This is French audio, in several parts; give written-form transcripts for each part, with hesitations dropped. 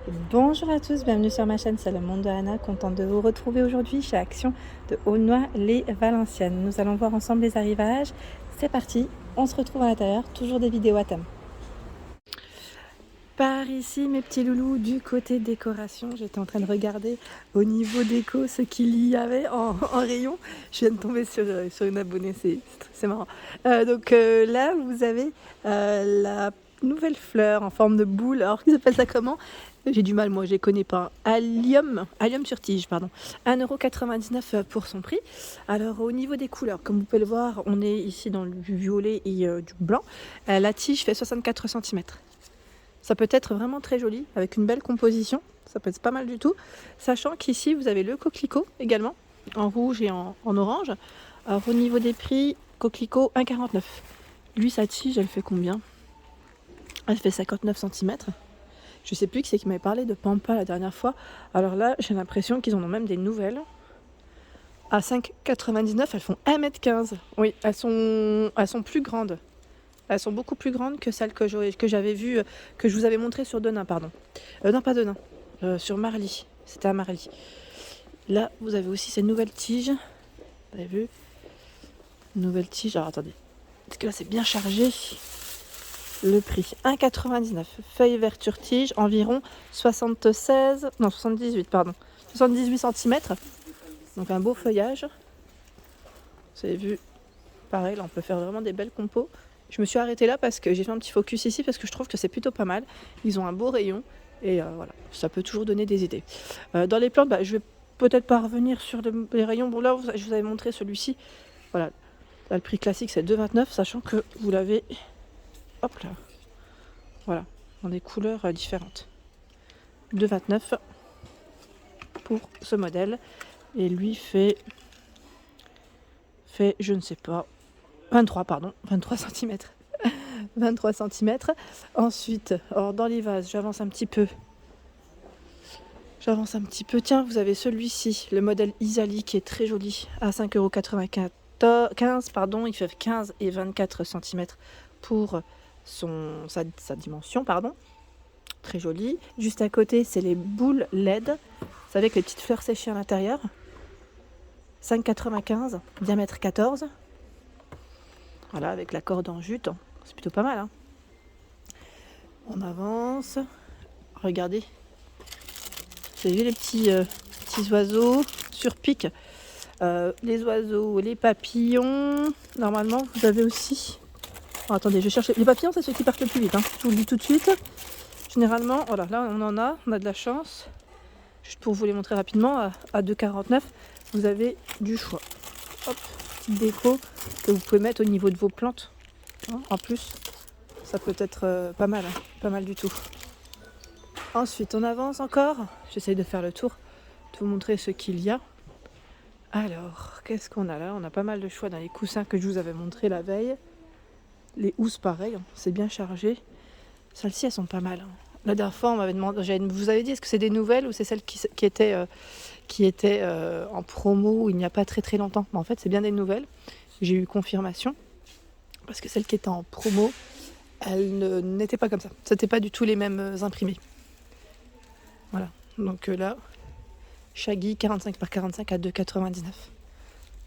Bonjour à tous, bienvenue sur ma chaîne, c'est le monde de Anna, contente de vous retrouver aujourd'hui chez Action de Aulnoy-les-Valenciennes. Nous allons voir ensemble les arrivages, c'est parti, on se retrouve à l'intérieur, toujours des vidéos à thème. Par ici mes petits loulous, du côté décoration, j'étais en train de regarder au niveau déco ce qu'il y avait en rayon. Je viens de tomber sur une abonnée, c'est marrant. Là vous avez la nouvelle fleur en forme de boule, alors qu'ils appellent ça comment? J'ai du mal, moi je les connais pas. Allium sur tige, pardon. 1,99 € pour son prix. Alors au niveau des couleurs, comme vous pouvez le voir, on est ici dans du violet et du blanc. La tige fait 64 cm. Ça peut être vraiment très joli, avec une belle composition. Ça peut être pas mal du tout. Sachant qu'ici, vous avez le coquelicot également, en rouge et en orange. Alors au niveau des prix, coquelicot 1,49 €. Lui, sa tige, elle fait combien? Elle fait 59 cm. Je sais plus qui c'est qui m'avait parlé de Pampa la dernière fois. Alors là, j'ai l'impression qu'ils en ont même des nouvelles. À 5,99 €, elles font 1,15 m. Oui, elles sont plus grandes. Elles sont beaucoup plus grandes que celles que j'avais vues, que je vous avais montrées sur Denain, pardon. Non, pas Denain, sur Marly. C'était à Marly. Là, vous avez aussi ces nouvelles tiges. Vous avez vu? Nouvelles tiges. Alors attendez, parce que là, c'est bien chargé. Le prix 1,99 €. Feuille verte sur tige, environ 78 cm. Donc un beau feuillage. Vous avez vu, pareil, là on peut faire vraiment des belles compos. Je me suis arrêtée là parce que j'ai fait un petit focus ici parce que je trouve que c'est plutôt pas mal. Ils ont un beau rayon et voilà, ça peut toujours donner des idées. Dans les plantes, je vais peut-être pas revenir sur les rayons. Bon là, je vous avais montré celui-ci. Voilà, là, le prix classique c'est 2,29 €, sachant que vous l'avez, hop là, voilà, dans des couleurs différentes. 2,29 € pour ce modèle. Et lui fait je ne sais pas, 23 cm. 23 cm. Ensuite, dans les vases, j'avance un petit peu. Tiens, vous avez celui-ci, le modèle Isali, qui est très joli, à 5,95 €. Pardon, il fait 15 et 24 cm pour sa dimension, pardon. Très joli. Juste à côté, c'est les boules LED. Vous savez, avec les petites fleurs séchées à l'intérieur. 5,95 €, diamètre 14. Voilà, avec la corde en jute. C'est plutôt pas mal, hein. On avance. Regardez. Vous avez vu les petits oiseaux sur pic. Les oiseaux, les papillons. Normalement, vous avez aussi... Oh, attendez, je cherche. Les papillons, c'est ceux qui partent le plus vite, hein. Je vous le dis tout de suite. Généralement, voilà, là on a de la chance. Juste pour vous les montrer rapidement, à 2,49 €, vous avez du choix. Hop, petite déco que vous pouvez mettre au niveau de vos plantes. En plus, ça peut être pas mal, hein, pas mal du tout. Ensuite, on avance encore. J'essaye de faire le tour, de vous montrer ce qu'il y a. Alors, qu'est-ce qu'on a là? On a pas mal de choix dans les coussins que je vous avais montré la veille. Les housses, pareil, hein, c'est bien chargé. Celles-ci, elles sont pas mal, hein. La dernière fois, on m'avait demandé, vous avez dit, est-ce que c'est des nouvelles ou c'est celles qui étaient en promo il n'y a pas très très longtemps? En fait, c'est bien des nouvelles. J'ai eu confirmation parce que celles qui étaient en promo, elles n'étaient pas comme ça. C'était pas du tout les mêmes imprimés. Voilà. Donc là, Shaggy 45 par 45 à 2,99 €.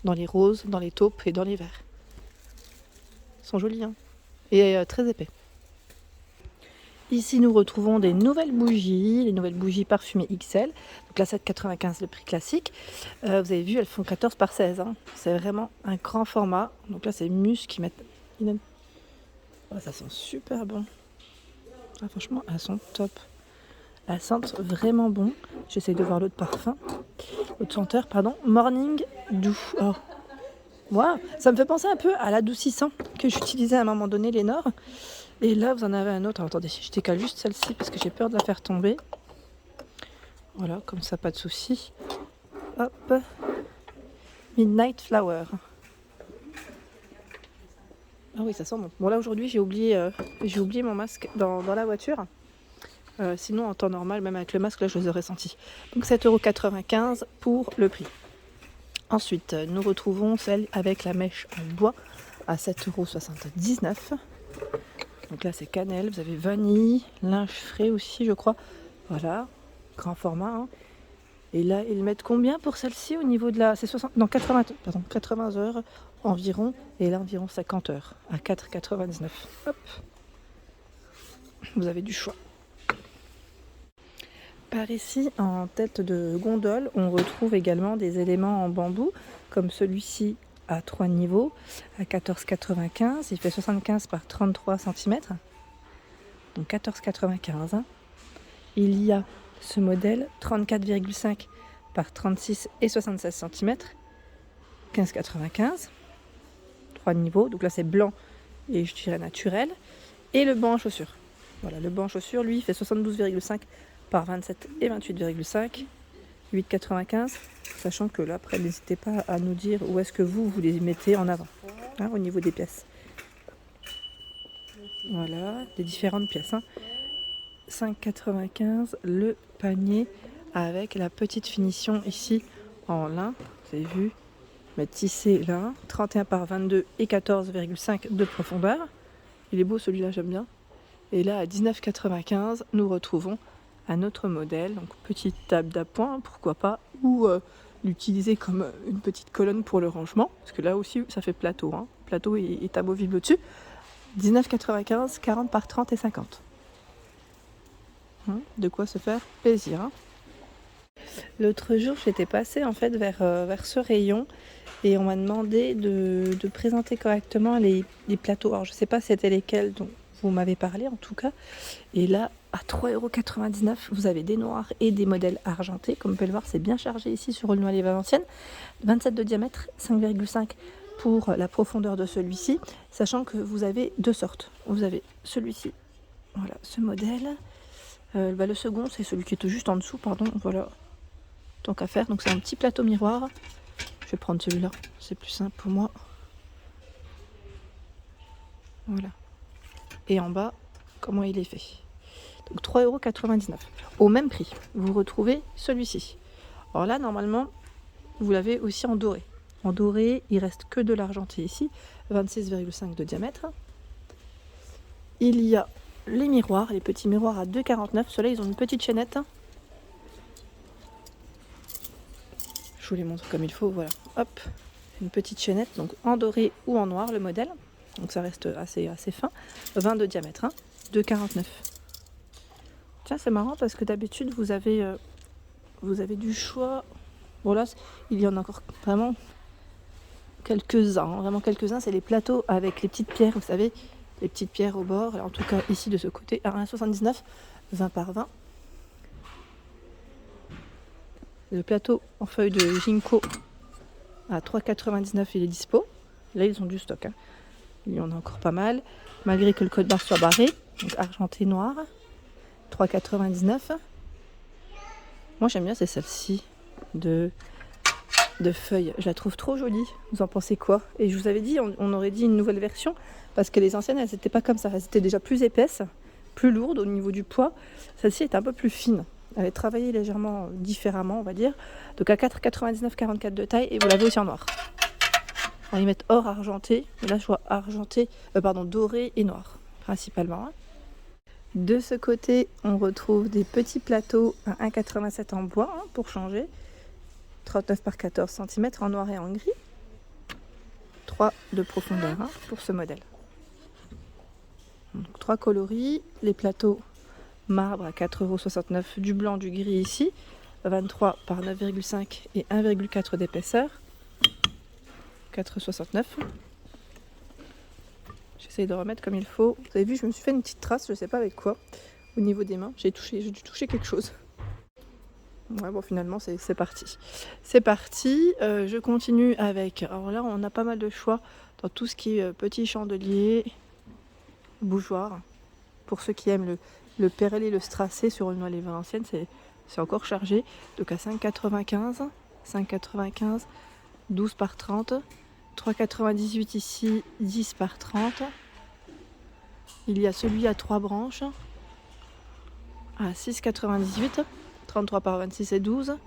Dans les roses, dans les taupes et dans les verts. Ils sont jolis, hein. Et très épais. Ici, nous retrouvons des nouvelles bougies, les nouvelles bougies parfumées XL. Donc là, 7,95 € le prix classique. Vous avez vu, elles font 14 par 16. Hein. C'est vraiment un grand format. Donc là, c'est Mus qui mettent... Oh, ça sent super bon. Ah, franchement, elles sont top. Elles sentent vraiment bon. J'essaie de voir l'autre parfum. L'autre senteur, pardon. Morning Dew. Oh. Wow. Ça me fait penser un peu à l'adoucissant que j'utilisais à un moment donné, Lénore. Et là, vous en avez un autre. Alors, attendez, je décale juste celle-ci parce que j'ai peur de la faire tomber. Voilà, comme ça, pas de souci. Hop. Midnight Flower. Ah oui, ça sent bon. Bon, là, aujourd'hui, j'ai oublié mon masque dans la voiture. Sinon, en temps normal, même avec le masque, là, je les aurais sentis. Donc, 7,95 € pour le prix. Ensuite, nous retrouvons celle avec la mèche en bois à 7,79 €. Donc là, c'est cannelle. Vous avez vanille, linge frais aussi, je crois. Voilà, grand format. Hein. Et là, ils mettent combien pour celle-ci au niveau de la... C'est 80 heures environ. Et là, environ 50 heures à 4,99. Hop. Vous avez du choix. Par ici, en tête de gondole, on retrouve également des éléments en bambou, comme celui-ci à 3 niveaux, à 14,95. Il fait 75 par 33 cm. Donc 14,95. Hein. Il y a ce modèle 34,5 par 36 et 76 cm. 15,95. 3 niveaux. Donc là, c'est blanc et je dirais naturel. Et le banc en chaussures. Voilà, le banc en chaussures, lui, fait 72,5 par 27 et 28,5, 8,95, sachant que là, après, n'hésitez pas à nous dire où est-ce que vous les mettez en avant, hein, au niveau des pièces. Voilà, des différentes pièces. Hein. 5,95, le panier avec la petite finition ici en lin, vous avez vu, mais tissé lin, 31 par 22 et 14,5 de profondeur. Il est beau celui-là, j'aime bien. Et là, à 19,95, nous retrouvons un autre modèle, donc petite table d'appoint, pourquoi pas, ou l'utiliser comme une petite colonne pour le rangement, parce que là aussi ça fait plateau, hein. Plateau est amovible au-dessus. 19,95, 40 par 30 et 50. De quoi se faire plaisir. Hein. L'autre jour, j'étais passée en fait vers ce rayon et on m'a demandé de présenter correctement les plateaux. Alors je ne sais pas c'était lesquels dont vous m'avez parlé en tout cas. Et là, à 3,99 €, vous avez des noirs et des modèles argentés. Comme vous pouvez le voir, c'est bien chargé ici sur Aulnoy les Valenciennes. 27 de diamètre, 5,5 pour la profondeur de celui-ci. Sachant que vous avez deux sortes. Vous avez celui-ci, voilà, ce modèle. Le second, c'est celui qui est juste en dessous, pardon. Voilà, tant qu'à faire. Donc c'est un petit plateau miroir. Je vais prendre celui-là, c'est plus simple pour moi. Voilà. Et en bas, comment il est fait. Donc 3,99 €. Au même prix, vous retrouvez celui-ci. Alors là, normalement, vous l'avez aussi en doré. En doré, il reste que de l'argenté ici, 26,5 de diamètre. Il y a les miroirs, les petits miroirs à 2,49 €. Ceux-là, ils ont une petite chaînette. Je vous les montre comme il faut, voilà. Hop, une petite chaînette, donc en doré ou en noir le modèle. Donc ça reste assez fin. 20 de diamètre, hein, 2,49 €. Tiens, c'est marrant parce que d'habitude vous avez du choix. Bon là, il y en a encore vraiment quelques-uns. Hein, vraiment quelques-uns, c'est les plateaux avec les petites pierres, vous savez, les petites pierres au bord. En tout cas ici de ce côté, à 1,79 €, 20 par 20. Le plateau en feuille de ginkgo à 3,99 €, il est dispo. Là, ils ont du stock. Hein. Il y en a encore pas mal, malgré que le code barre soit barré. Donc argenté noir, 3,99 €. Moi, j'aime bien, c'est celle-ci de feuilles. Je la trouve trop jolie. Vous en pensez quoi? Et je vous avais dit, on aurait dit une nouvelle version, parce que les anciennes, elles n'étaient pas comme ça. Elles étaient déjà plus épaisses, plus lourdes au niveau du poids. Celle-ci est un peu plus fine. Elle est travaillée légèrement différemment, on va dire. Donc à 4,99 €, 44 de taille, et vous l'avez aussi en noir. On y met or argenté, mais là je vois argenté, doré et noir, principalement. Hein. De ce côté, on retrouve des petits plateaux à 1,87 € en bois, hein, pour changer. 39 par 14 cm en noir et en gris. 3 de profondeur, hein, pour ce modèle. Donc 3 coloris, les plateaux marbre à 4,69 €, du blanc, du gris ici, 23 par 9,5 et 1,4 d'épaisseur, 4,69 €. J'essaye de remettre comme il faut. Vous avez vu, je me suis fait une petite trace, je ne sais pas avec quoi, au niveau des mains. J'ai dû toucher quelque chose. Ouais, bon, finalement, c'est parti. C'est parti. Je continue avec. Alors là, on a pas mal de choix dans tout ce qui est petit chandelier, bougeoir. Pour ceux qui aiment le perlé, le strassé sur Aulnoy les Valenciennes, c'est encore chargé. Donc à 5,95, 12 par 30. 3,98 ici, 10 par 30. Il y a celui à 3 branches à 6,98, 33 par 26 et 12.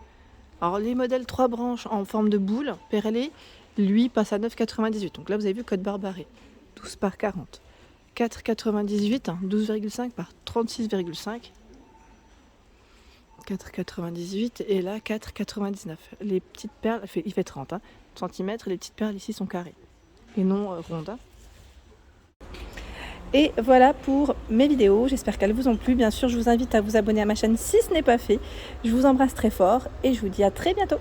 Alors les modèles 3 branches en forme de boule, perlé, lui passe à 9,98. Donc là vous avez vu code barre barré, 12 par 40. 4,98, 12,5 par 36,5. 4,98 et là 4,99. Les petites perles, il fait 30 cm, les petites perles ici sont carrées et non rondes. Et voilà pour mes vidéos, j'espère qu'elles vous ont plu. Bien sûr, je vous invite à vous abonner à ma chaîne si ce n'est pas fait. Je vous embrasse très fort et je vous dis à très bientôt.